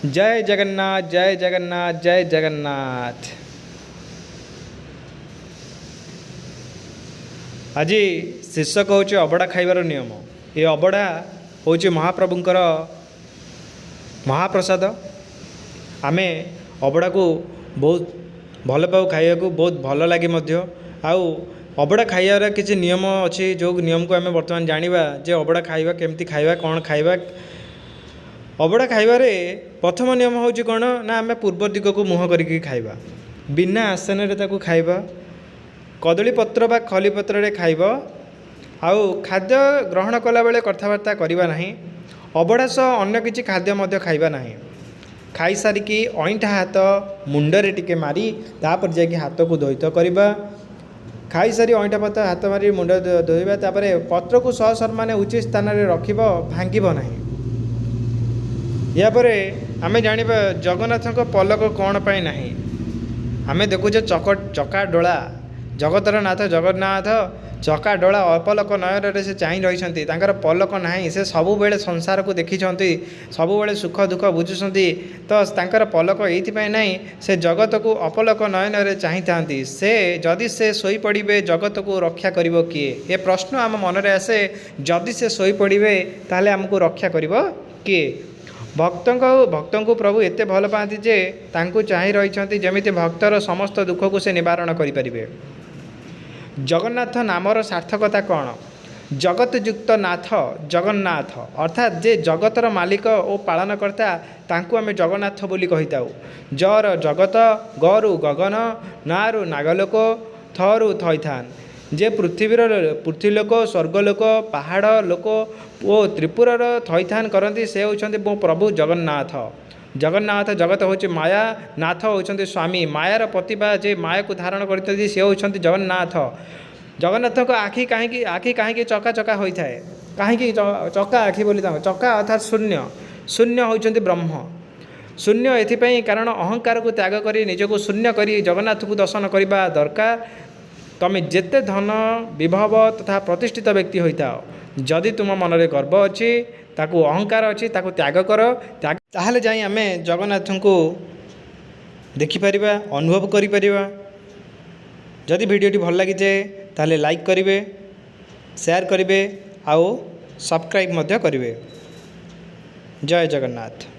जय जगन्नाथ जय जगन्नाथ जय जगन्नाथ। आज शीर्षक हूँ अबड़ा खाइबार नियम। ये अबड़ा हूँ महाप्रभुंकर महाप्रसाद। आमे अबड़ा को बहुत भल पाऊ खाइबा को बहुत भल लगे मध्य। आउ अबड़ा खाइबार किसी नियम अच्छी जो नियम को आम बर्तमान जाना जे अबड़ा खाइबा केमती खाइबा कौन खाइबा। अबड़ा खाइबारे प्रथम नियम हूँ कौन ना आम पूर्व दिग को मुँह करके खाइबा, बिना आसन रे ताकू खाइबा, कदली पत्र बा खली पत्र रे खाइब। आउ खाद्य ग्रहण कला बेले कथबार्ता करबा नहीं। अबड़ा सह अन्य किछि खाद्य मध्य खाइबा नहीं। खाई सारिकी अईठा हाथ मुंडरे टिके मारी तापर जाके हाथ को धोइत करबा। खाई सारी अईठा पत्र हाथ मारी मुंड धोइबा, तापर पत्र को सह सम्मान उचित स्थान रे रखिब, भांगिब नहीं। यापर आमे जानिबा जगन्नाथ पलक कौन पाई नहीं। आमे देखुचे चका डोला जगतर नाथ जगन्नाथ चका डोला अपलक नयन से चाह रही पलक ना से सबु बेले संसार को देखी सबु बेले सुख दुख बुझुंट। तो तांकर पलक ये नहीं से जगत को अपलक नयन चाही था से जदि से शोई पड़े जगत को रक्षा करिवो किए। ये प्रश्न आम मन में आसे। जदि से शोई पड़े ताले आमको रक्षा करिवो किए। भक्त को प्रभु एते भल पाती जे तांको चाही रही जमिति भक्तर समस्त दुख को से निवारण करें। जगन्नाथ नामर सार्थकता कौन? जगतयुक्त नाथ जगन्नाथ अर्थात जे जगतर मालिक और पालनकर्ता तांको आमे जगन्नाथ बोली कहिताउ। जर जगत, गरु गगन, नारु नागलोक, थरु थैथान। जे पृथ्वीलोक स्वर्गलोक पहाड़ लोक ओ त्रिपुरार थैथान करती से होती मो प्रभु जगन्नाथ। जगन्नाथ जगत हूँ माया, नाथ होती स्वामी। मायार प्रतिभा जे माया को धारण करते से होती जगन्नाथ। जगन्नाथ को आखि कहीं चका चका होता है कहीं चका आखि बोली चका अर्थात शून्य। शून्य होती ब्रह्म। शून्य एथिपाई कारण अहंकार को त्याग कर निजको शून्य कर जगन्नाथ को दर्शन करने दरकार। तमें जेते धन विभव तथा प्रतिष्ठित व्यक्ति होता जदि तुम मन में गर्व अच्छी ताकू अहंकार अच्छी ताकू त्याग कर ताहले जाई आमे जगन्नाथ को देखिपर अनुभव करिपरिबा। जदि वीडियोटी भल लगी ताहले लाइक करिवे, शेयर करिवे, आउ सब्सक्राइब मध्य करिवे। जय जगन्नाथ।